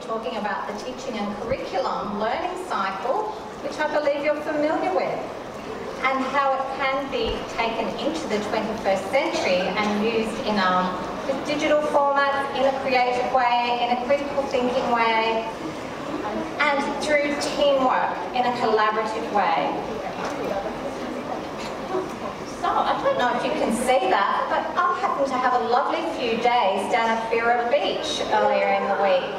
talking about the teaching and curriculum learning cycle, which I believe you're familiar with, and how it can be taken into the 21st century and used in with digital formats, in a creative way, in a critical thinking way, and through teamwork in a collaborative way. So, I don't know if you can see that, but I happened to have a lovely few days down at Keary Beach earlier in the week.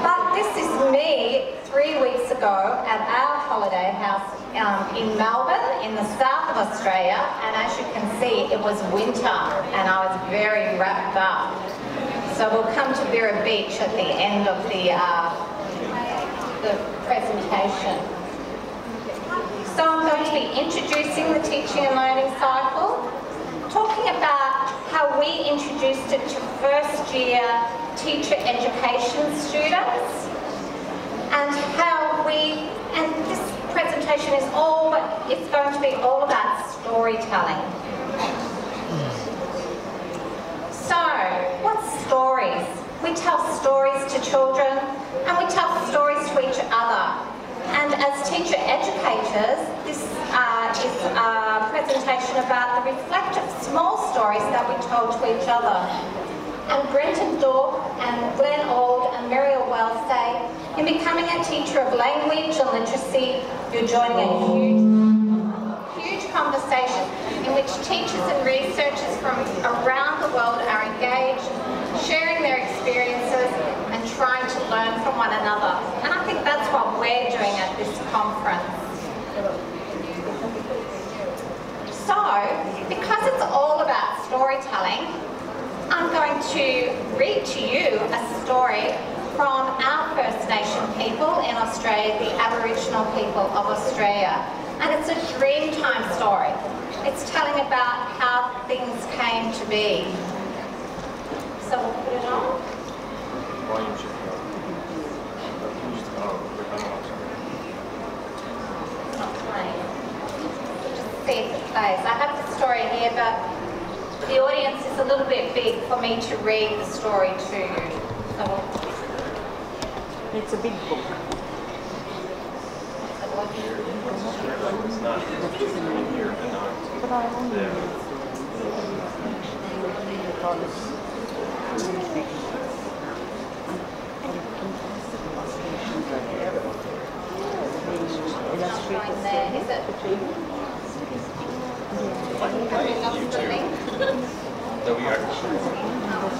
But this is me 3 weeks ago at our holiday house in Melbourne, in the south of Australia, and as you can see, it was winter, and I was very wrapped up. So we'll come to Keary Beach at the end of the presentation. So I'm going to be introducing the teaching and learning cycle, talking about how we introduced it to first year teacher education students, and how and this presentation is it's going to be all about storytelling. So, what's stories? We tell stories to children, and we tell stories to each other. And as teacher educators, this is a presentation about the reflective small stories that we told to each other. And Brenton Dorp and Glenn Auld and Muriel Wells say, in becoming a teacher of language and literacy, you're joining a huge conversation in which teachers and researchers from around the world are engaged, sharing their experiences and trying to learn from one another. And I think that's what we're doing at this conference. So, because it's all about storytelling, I'm going to read to you a story from our First Nation people in Australia, the Aboriginal people of Australia. And it's a Dreamtime story. It's telling about how things came to be. So we'll put it on. It's not playing. We'll just see if it plays. I have the story here, but the audience is a little bit big for me to read the story to you. So it's a big book. Is it? So we are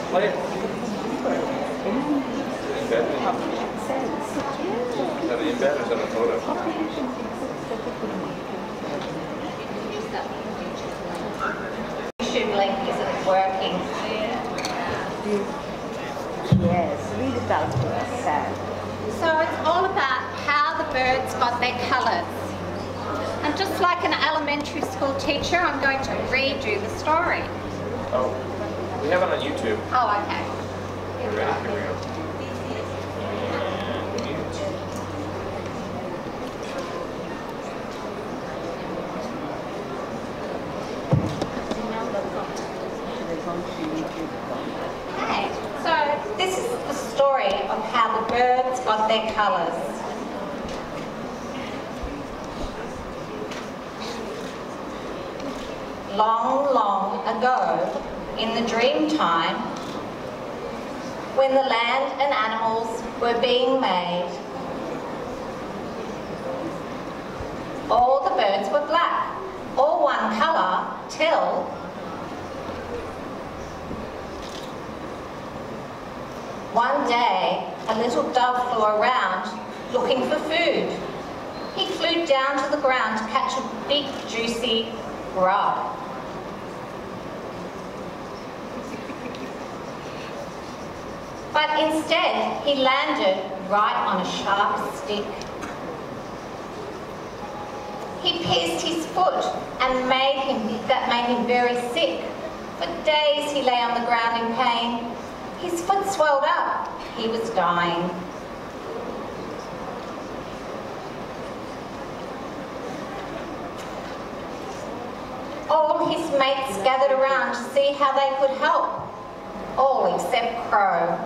play it. Is that in bed or is that a photo? YouTube link isn't working. Yes, read it out to us, Sam. So it's all about how the birds got their colours. And just like an elementary school teacher, I'm going to read you the story. Oh, we have it on YouTube. Oh, okay. You ready? Here we go. Okay, so this is the story of how the birds got their colours. Long, long ago, in the dream time, when the land and animals were being made, all the birds were black, all one colour, till one day a little dove flew around looking for food. He flew down to the ground to catch a big, juicy grub. But instead, he landed right on a sharp stick. He pierced his foot and that made him very sick. For days he lay on the ground in pain. His foot swelled up. He was dying. All his mates gathered around to see how they could help, all except Crow.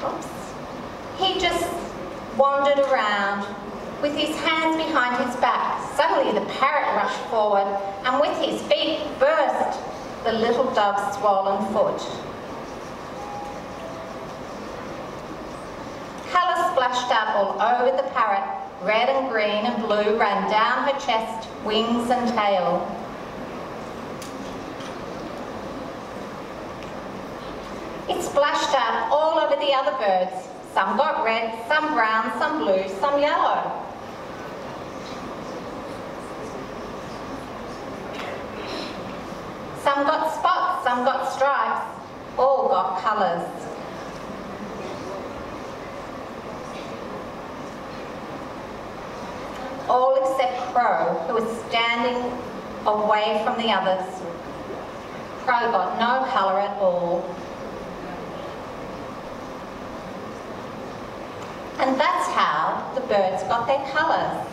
oops, he just wandered around with his hands behind his back. Suddenly the parrot rushed forward and with his beak burst the little dove's swollen foot. Colour splashed out all over the parrot. Red and green and blue ran down her chest, wings and tail. It splashed out all over the other birds. Some got red, some brown, some blue, some yellow. Some got spots, some got stripes, all got colours. All except Crow, who was standing away from the others. Crow got no colour at all. And that's how the birds got their colours.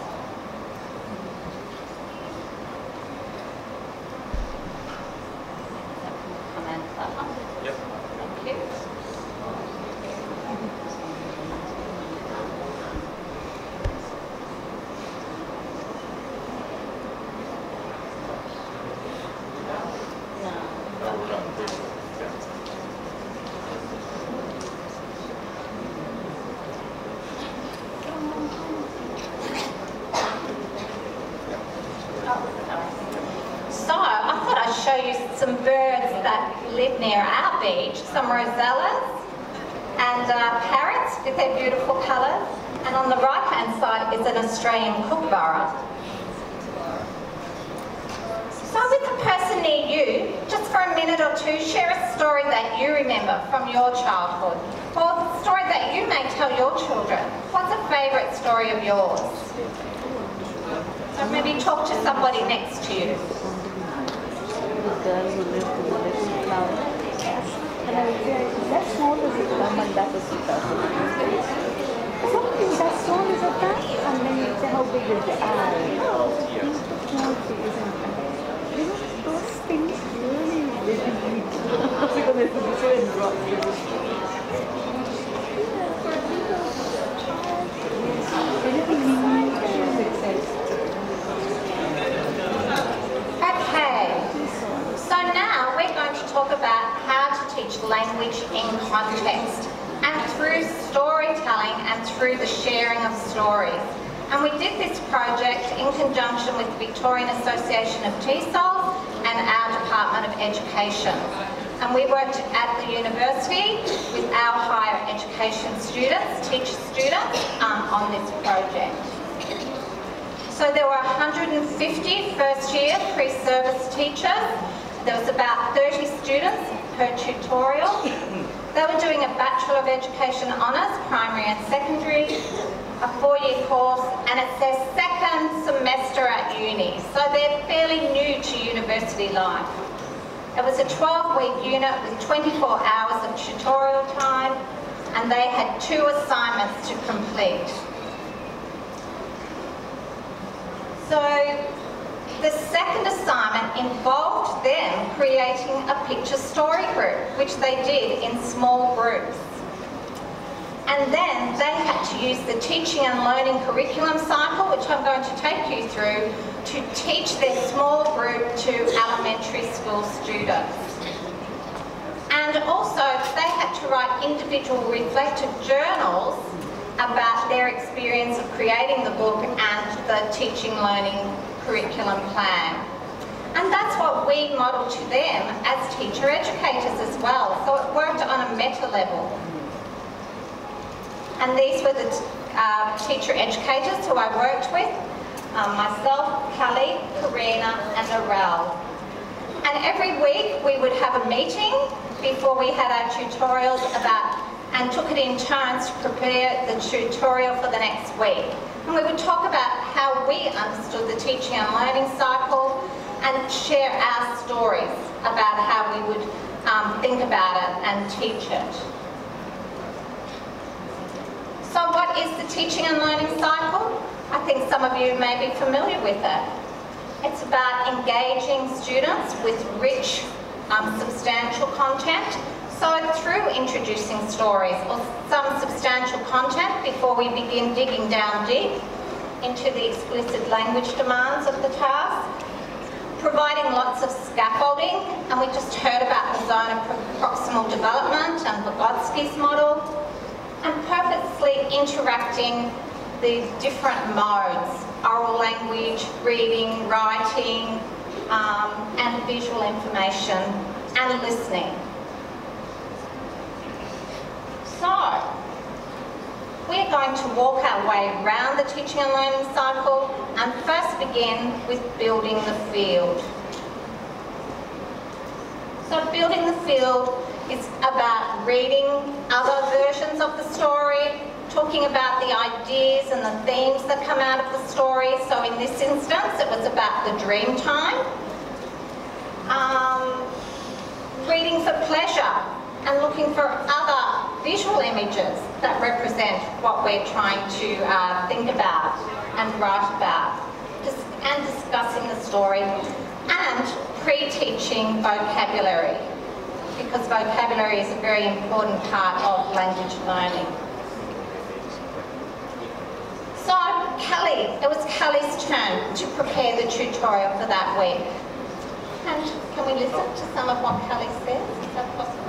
Yep. Thank you. No, we're done. Yeah. So, I thought I'd show you some birds that live near our beach, some rosellas and parrots with their beautiful colours. And on the right-hand side is an Australian kookaburra. So with the person near you, just for a minute or two, share a story that you remember from your childhood, or a story that you may tell your children. What's a favourite story of yours? So maybe talk to somebody next to you. The girl who lived in the little flower. And I was like, that small as it come and that was it. Something that small as a that, and then you say how big is the eye. Small things and those things really because it's so engrossing. Anything meaningful success. Okay, so now we're going to talk about how to teach language in context and through storytelling and through the sharing of stories. And we did this project in conjunction with the Victorian Association of TESOL and our Department of Education. And we worked at the university with our higher education students, teacher students, on this project. So there were 150 first year pre-service teachers. There was about 30 students per tutorial. They were doing a Bachelor of Education Honours, primary and secondary, a 4-year course, and it's their second semester at uni. So they're fairly new to university life. It was a 12-week unit with 24 hours of tutorial time, and they had 2 assignments to complete. So the second assignment involved them creating a picture story group, which they did in small groups. And then they had to use the teaching and learning curriculum cycle, which I'm going to take you through, to teach their small group to elementary school students. And also they had to write individual reflective journals about their experience of creating the book and the teaching learning curriculum plan. And that's what we modelled to them as teacher educators as well. So it worked on a meta level. And these were the teacher educators who I worked with, myself, Kelly, Karina and Arel. And every week we would have a meeting before we had our tutorials and took it in turns to prepare the tutorial for the next week. And we would talk about how we understood the teaching and learning cycle and share our stories about how we would think about it and teach it. So what is the teaching and learning cycle? I think some of you may be familiar with it. It's about engaging students with rich, substantial content So through introducing stories or some substantial content before we begin digging down deep into the explicit language demands of the task, providing lots of scaffolding, and we just heard about the zone of proximal development and Vygotsky's model, and purposely interacting the different modes, oral language, reading, writing, and visual information, and listening. So, we're going to walk our way around the teaching and learning cycle and first begin with building the field. So building the field is about reading other versions of the story, talking about the ideas and the themes that come out of the story. So in this instance, it was about the dream time. Reading for pleasure and looking for other visual images that represent what we're trying to think about and write about, and discussing the story, and pre-teaching vocabulary, because vocabulary is a very important part of language learning. So Kelly, it was Kelly's turn to prepare the tutorial for that week. And can we listen to some of what Kelly says? Is that possible?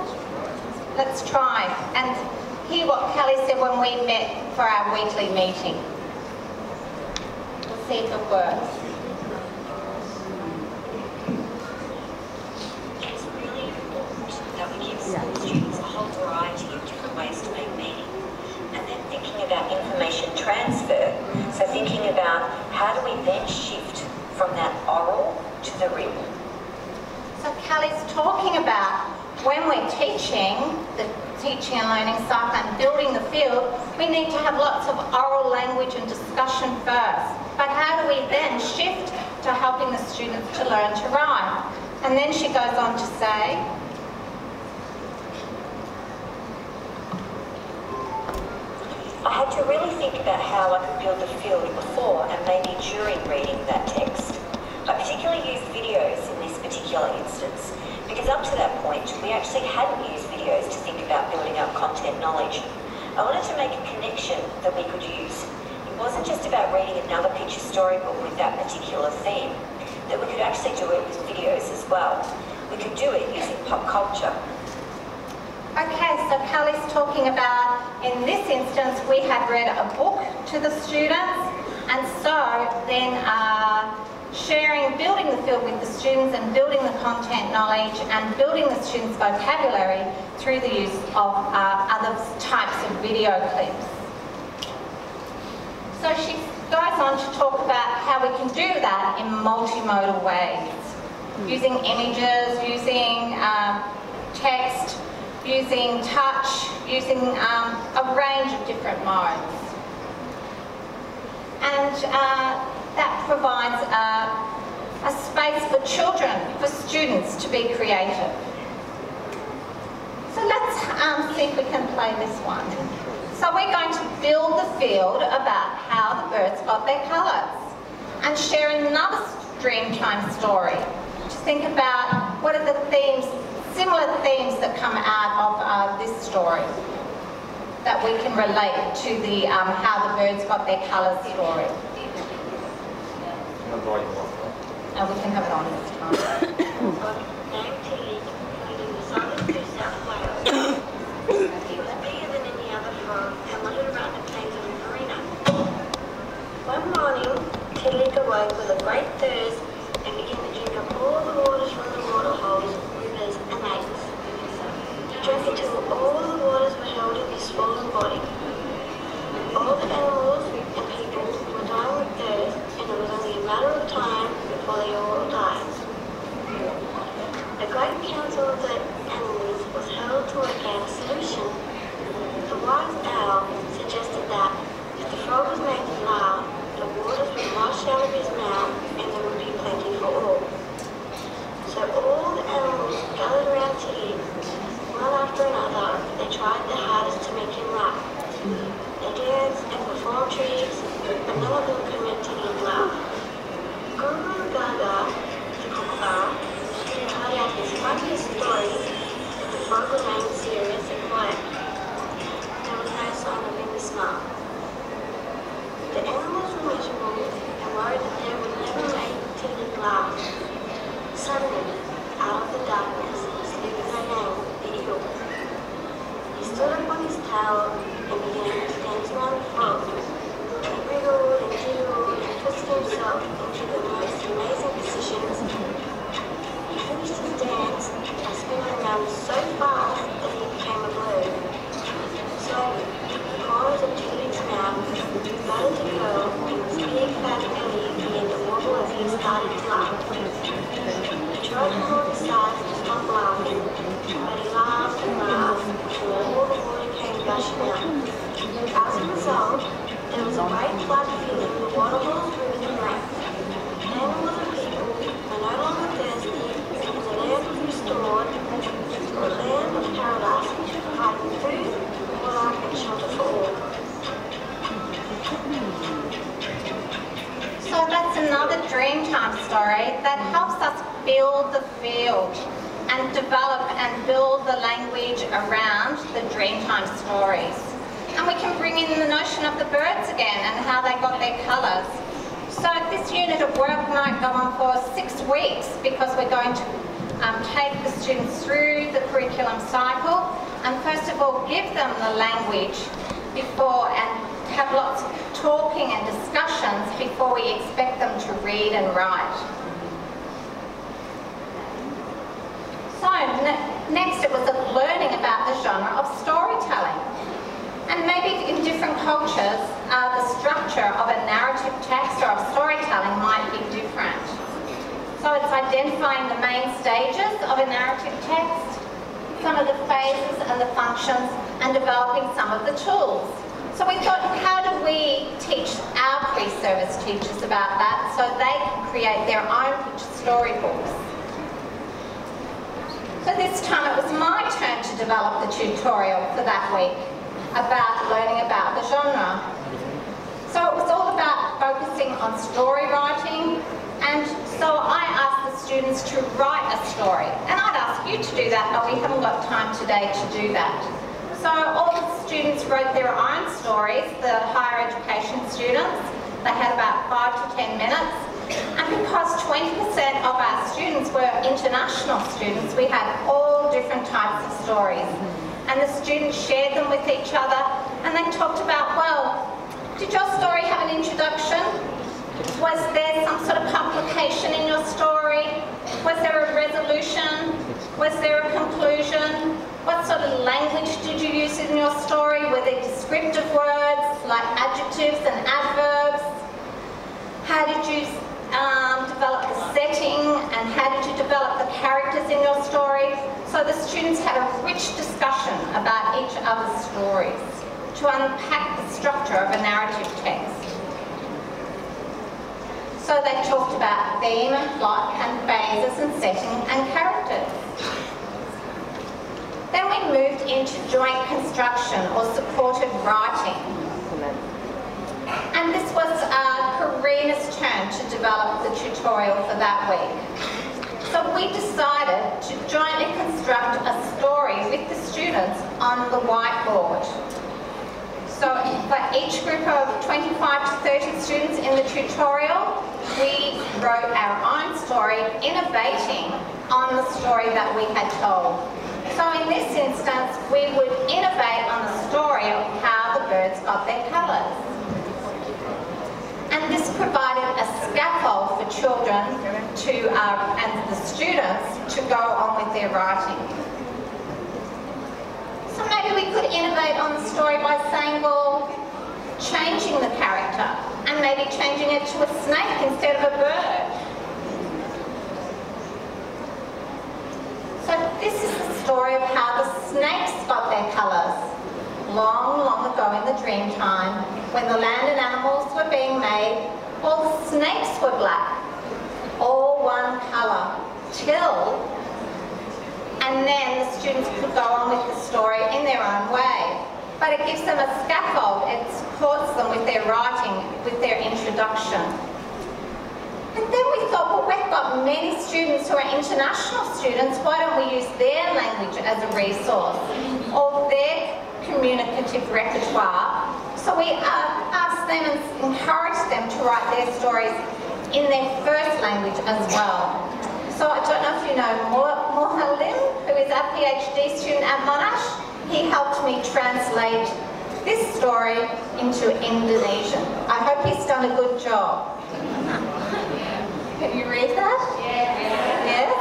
Let's try and hear what Kelly said when we met for our weekly meeting. We'll see if it works. It's really important that we give school students a whole variety of different ways to make meaning. And then thinking about information transfer, so thinking about how do we then shift from that oral to the written. So Kelly's talking about when we're teaching, the teaching and learning cycle and building the field, we need to have lots of oral language and discussion first. But how do we then shift to helping the students to learn to write? And then she goes on to say, I had to really think about how I could build the field before and maybe during reading that text. I particularly used videos in this particular instance, because up to that point, we actually hadn't used videos to think about building up content knowledge. I wanted to make a connection that we could use. It wasn't just about reading another picture storybook with that particular theme, that we could actually do it with videos as well. We could do it using pop culture. okay, so Kelly's talking about, in this instance, we had read a book to the students, and so then sharing, building the field with the students and building the content knowledge and building the students' vocabulary through the use of other types of video clips. So she goes on to talk about how we can do that in multimodal ways, using images, using text, using touch, using a range of different modes. And that provides a space for children, for students to be creative. So let's see if we can play this one. So we're going to build the field about how the birds got their colours and share another Dreamtime story to think about what are the themes, similar themes that come out of this story that we can relate to the how the birds got their colours story. And we can have it on this time. Named Keary, lived in the southern New South Wales. He was bigger than any other frog and wandered around the plains of Riverina. One morning, Keary awoke with a great thirst and began to drink up all the waters from the water holes, rivers and lakes. He drank until all the waters were held in his swollen body. All the animals and people were dying with thirst, and it was only a matter of time before they all died. A great council of the animals was held to work out a solution. The wise owl suggested that if the frog was made to laugh, the waters would wash out of his mouth and there would be plenty for all. So all the animals gathered around Keary, one after another, tale and began dancing on the floor. He wriggled and jiggled and twisted himself into the most amazing positions. He finished his dance by spinning around so fast that he became a blur. Slowly, the corners of Judy's mouth started to curl and his big fat belly began to wobble as he started to laugh. He tried to hold his sides to stop laughing, but he laughed and laughed until all the water came gushing out. As a result, there was a great flood filling the waterholes, rivers and lakes. Animals and people were no longer thirsty, and the land was restored to a land of paradise, providing food, water and shelter for all. So that's another Dreamtime story that helps us build the field and develop and build the language around the Dreamtime stories. And we can bring in the notion of the birds again and how they got their colours. So this unit of work might go on for 6 weeks because we're going to take the students through the curriculum cycle and first of all give them the language before and have lots of talking and discussions before we expect them to read and write. So next it was learning about the genre of storytelling. And maybe in different cultures, the structure of a narrative text or of storytelling might be different. So it's identifying the main stages of a narrative text, some of the phases and the functions, and developing some of the tools. So we thought, how do we teach our pre-service teachers about that so they can create their own picture storybooks? So this time it was my turn to develop the tutorial for that week about learning about the genre. So it was all about focusing on story writing, and so I asked the students to write a story. And I'd ask you to do that, but we haven't got time today to do that. So all the students wrote their own stories, the higher education students. They had about 5 to 10 minutes. And because 20% of our students were international students, we had all different types of stories. And the students shared them with each other, and they talked about, well, did your story have an introduction? Was there some sort of complication in your story? Was there a resolution? Was there a conclusion? What sort of language did you use in your story? Were there descriptive words like adjectives and adverbs? How did you develop the setting, and how did you develop the characters in your story? So the students had a rich discussion about each other's stories to unpack the structure of a narrative text. So they talked about theme and plot and phases and setting and characters. Then we moved into joint construction or supported writing. And this was Karina's turn to develop the tutorial for that week. So we decided to jointly construct a story with the students on the whiteboard. So for each group of 25 to 30 students in the tutorial, we wrote our own story, innovating on the story that we had told. So in this instance, we would innovate on the story of how the birds got their colours. And this provided a scaffold for children to, and the students to go on with their writing. So maybe we could innovate on the story by saying, well, changing the character and maybe changing it to a snake instead of a bird. So this is the story of how the snakes got their colours. Long, long ago in the dream time, when the land and animals were being made, all the snakes were black, all one colour, till, and then the students could go on with the story in their own way. But it gives them a scaffold, it supports them with their writing, with their introduction. And then we thought, well, we've got many students who are international students, why don't we use their language as a resource, or their communicative repertoire? So we asked them and encouraged them to write their stories in their first language as well. So I don't know if you know Mohalim, who is a PhD student at Monash. He helped me translate translate this story into Indonesian. I hope he's done a good job. Can you read that? Yes?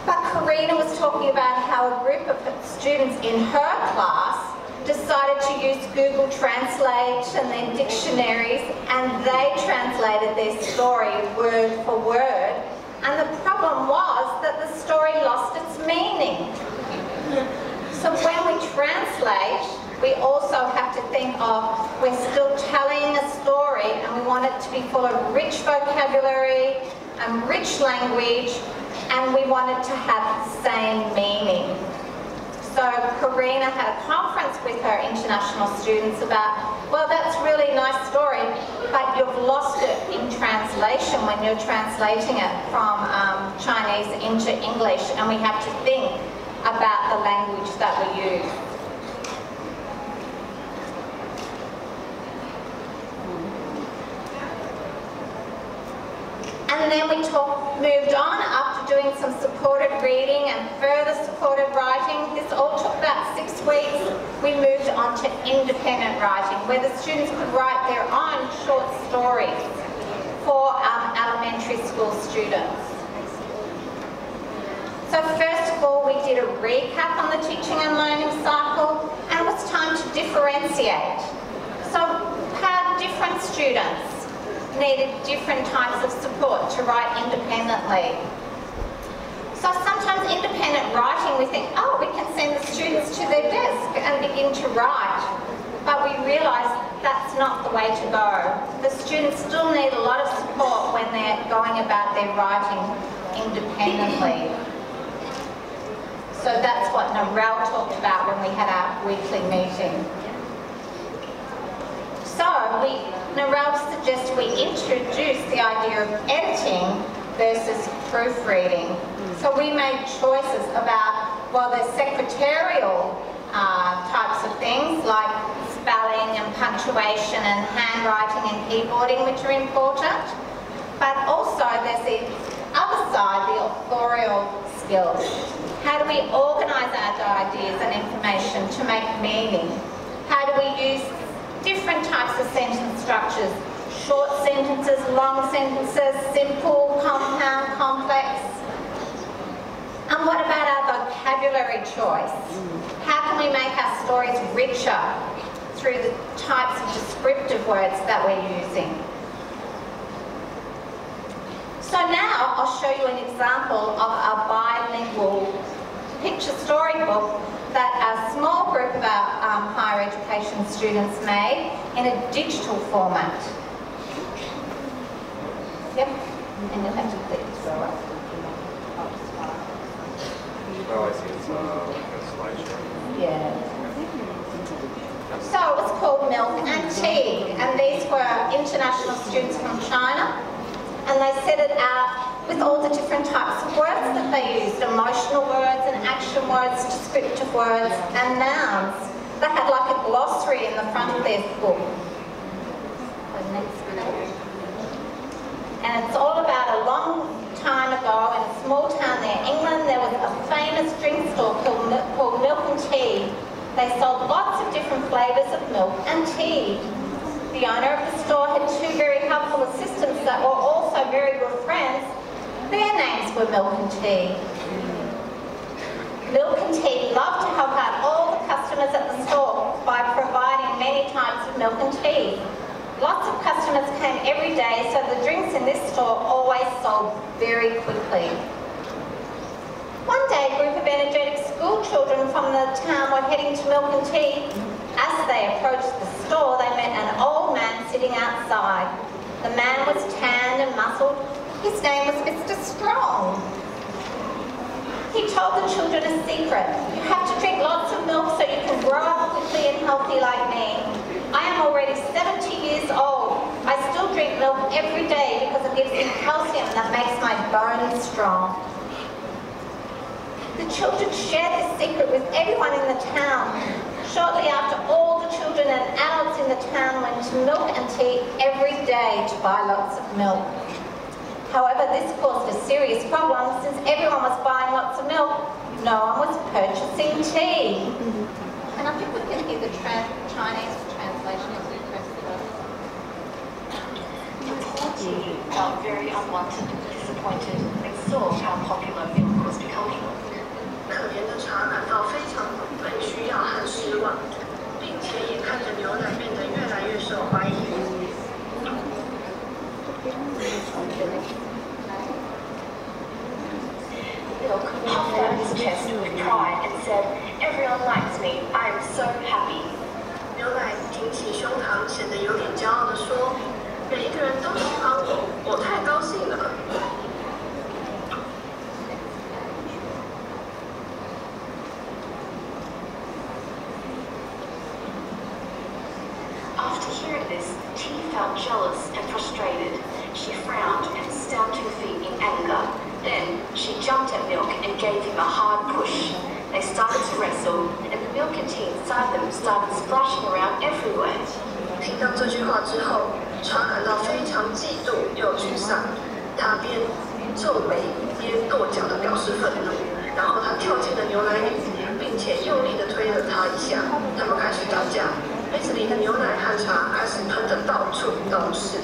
But Karina was talking about how a group of students in her class decided to use Google Translate and then dictionaries, and they translated their story word for word. And the problem was that the story lost its meaning. So when we translate, we also have to think of, we're still telling a story and we want it to be full of rich vocabulary and rich language, and we want it to have the same meaning. So Karina had a conference with her international students about, well, that's a really nice story, but you've lost it in translation when you're translating it from Chinese into English, and we have to think about the language that we use. And then we moved on after doing some supported reading and further supported writing. This all took about 6 weeks. We moved on to independent writing, where the students could write their own short stories for elementary school students. So first of all, we did a recap on the teaching and learning cycle, and it was time to differentiate. So how different students needed different types of support to write independently. So sometimes independent writing, we think, oh, we can send the students to their desk and begin to write. But we realise that's not the way to go. The students still need a lot of support when they're going about their writing independently. So that's what Narelle talked about when we had our weekly meeting. So Narelle suggests we introduce the idea of editing versus proofreading. So we made choices about, well, there's secretarial types of things like spelling and punctuation and handwriting and keyboarding, which are important. But also there's the other side, the authorial skills. How do we organise our ideas and information to make meaning? How do we use different types of sentence structures? Short sentences, long sentences, simple, compound, complex. And what about our vocabulary choice? How can we make our stories richer through the types of descriptive words that we're using? So now I'll show you an example of a bilingual picture storybook that a small group of our higher education students made in a digital format. Yep, and you'll have to click through it. Oh, I see, it's like a slideshow. Yeah. So it was called Milk and Tea, and these were international students from China, and they set it out with all the different types of words that they used, emotional words and action words, descriptive words and nouns. They had like a glossary in the front of their book. The next page. And it's all about a long time ago in a small town there, England. There was a famous drink store called Milk and Tea. They sold lots of different flavours of milk and tea. The owner of the store had 2 very helpful assistants that were also very good friends. Their names were Milk and Tea. Milk and Tea loved to help out all the customers at the store by providing many types of milk and tea. Lots of customers came every day, so the drinks in this store always sold very quickly. One day, a group of energetic school children from the town were heading to Milk and Tea. As they approached the store, they met an old man sitting outside. The man was tanned and muscled. His name was Mr. Strong. He told the children a secret. You have to drink lots of milk so you can grow up quickly and healthy like me. I am already 70 years old. I still drink milk every day because it gives me calcium that makes my bones strong. The children shared this secret with everyone in the town. Shortly after, all the children and adults in the town went to Milk and Tea every day to buy lots of milk. However, this caused a serious problem since everyone was buying lots of milk. No one was purchasing tea. And I think we can hear the Chinese translation as we press the button. The poor tea felt very unwanted, disappointed, and saw how popular milk was becoming. 可怜的茶感到非常被需要和失望，并且也看着牛奶变得越来越受欢迎。Milk puffed out his chest with pride and said, "Everyone likes me. I am so happy." 牛奶挺起胸膛，显得有点骄傲地说：“每一个人都喜欢我，我太高兴了。” After hearing this, Tea felt jealous and frustrated. She frowned and stamped her feet in anger. Then she jumped at Milk and gave him a hard push. They started to wrestle, and the milk and tea inside them started splashing around everywhere. 听到这句话之后，茶感到非常嫉妒又沮丧。他边皱眉边跺脚地表示愤怒，然后他跳进了牛奶里，并且用力地推了他一下。他们开始打架，杯子里的牛奶和茶开始喷得到处都是。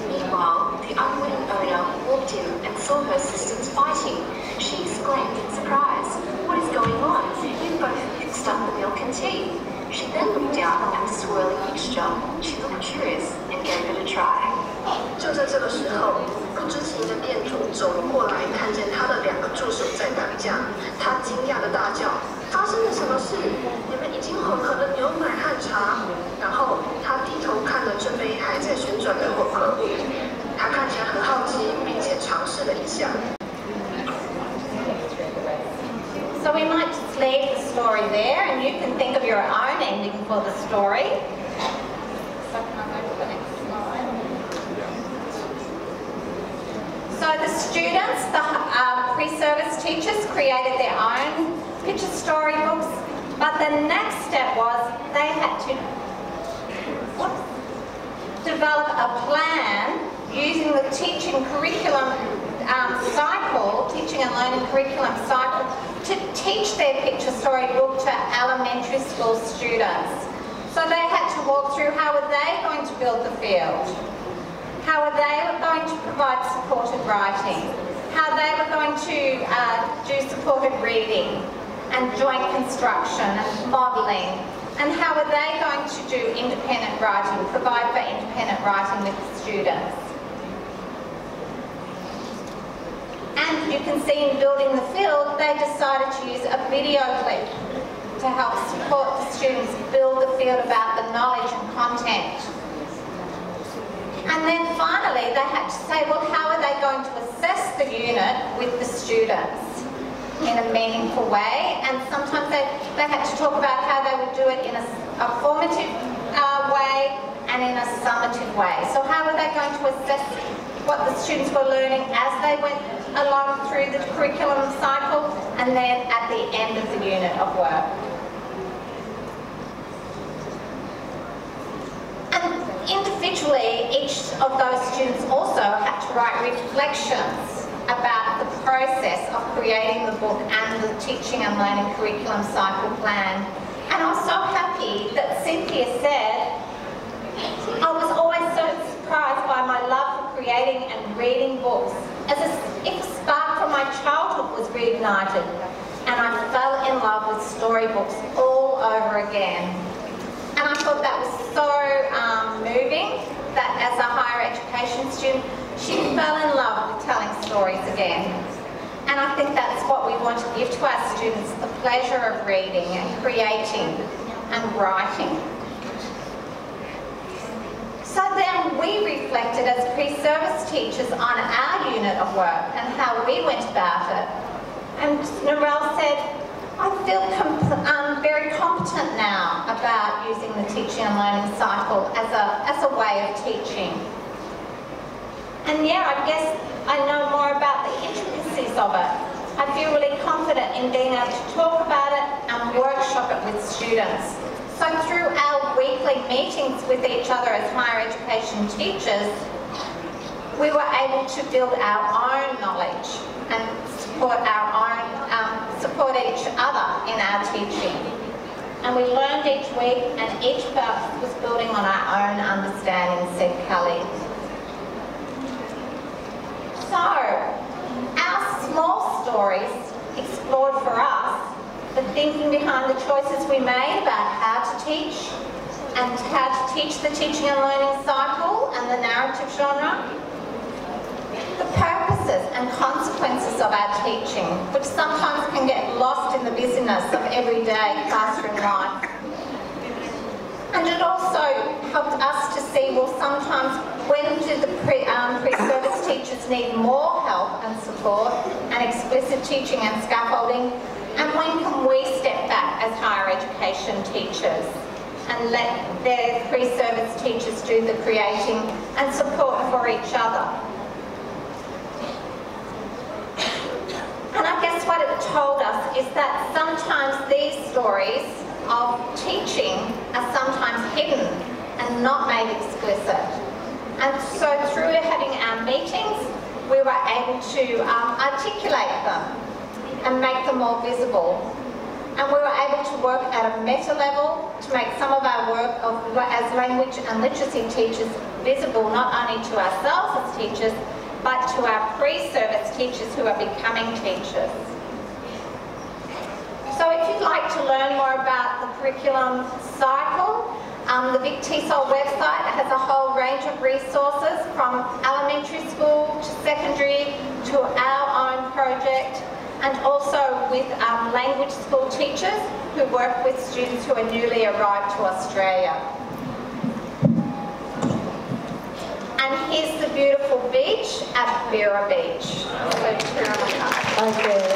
Meanwhile, the unwitting owner walked in and saw her sisters fighting. She exclaimed in surprise, "What is going on? You both mixed up the milk and tea." She then looked down at the swirling mixture. She looked curious and gave it a try. 就在这个时候，不知情的店主走了过来，看见他的2个助手在打架，他惊讶的大叫：“发生了什么事？你们已经混合了牛奶和茶。”然后他低头看了这杯还在旋转的混合物，他看起来很好奇，并且尝试了一下。So we might just leave the story there and you can think of your own ending for the story. So can I go to the next slide? So the students, the pre-service teachers created their own picture storybooks, but the next step was they had to develop a plan using the teaching curriculum cycle, teaching and learning curriculum cycle, to teach their picture storybook to elementary school students. So they had to walk through how were they going to build the field, how were they going to provide supported writing, how they were going to do supported reading and joint construction and modelling, and how were they going to do independent writing, provide for independent writing with the students. And you can see in building the field, they decided to use a video clip to help support the students build the field about the knowledge and content. And then finally, they had to say, well, how are they going to assess the unit with the students in a meaningful way? And sometimes they had to talk about how they would do it in a formative way and in a summative way. So how are they going to assess what the students were learning as they went along through the curriculum cycle and then at the end of the unit of work. And individually, each of those students also had to write reflections about the process of creating the book and the teaching and learning curriculum cycle plan. And I was so happy that Cynthia said, I was always so surprised by my love for creating and reading books, as if a spark from my childhood was reignited, and I fell in love with storybooks all over again. And I thought that was so moving, that as a higher education student, she fell in love with telling stories again. And I think that's what we want to give to our students, the pleasure of reading and creating and writing. So then we reflected as pre-service teachers on our unit of work and how we went about it. And Narelle said, I feel very competent now about using the teaching and learning cycle as a way of teaching. And yeah, I guess I know more about the intricacies of it. I feel really confident in being able to talk about it and workshop it with students. So through our weekly meetings with each other as higher education teachers, we were able to build our own knowledge and and we learned each week, and each of us was building on our own understanding, said Kelly. So, our small stories explored for us the thinking behind the choices we made about how to teach, and how to teach the teaching and learning cycle and the narrative genre. The purposes and consequences of our teaching, which sometimes can get lost in the busyness of everyday classroom life. And it also helped us to see, well, sometimes when do the pre-service teachers need more help and support and explicit teaching and scaffolding, and when can we step back as higher education teachers and let their pre-service teachers do the creating and support for each other. And I guess what it told us is that sometimes these stories of teaching are sometimes hidden and not made explicit. And so through having our meetings, we were able to articulate them and make them more visible. And we were able to work at a meta level to make some of our work as language and literacy teachers visible not only to ourselves as teachers, but to our pre-service teachers who are becoming teachers. So if you'd like to learn more about the curriculum cycle, the VicTESOL website has a whole range of resources from elementary school to secondary to our own project, and also with language school teachers who work with students who are newly arrived to Australia. And here's the beautiful beach at Vera Beach. So, Okay.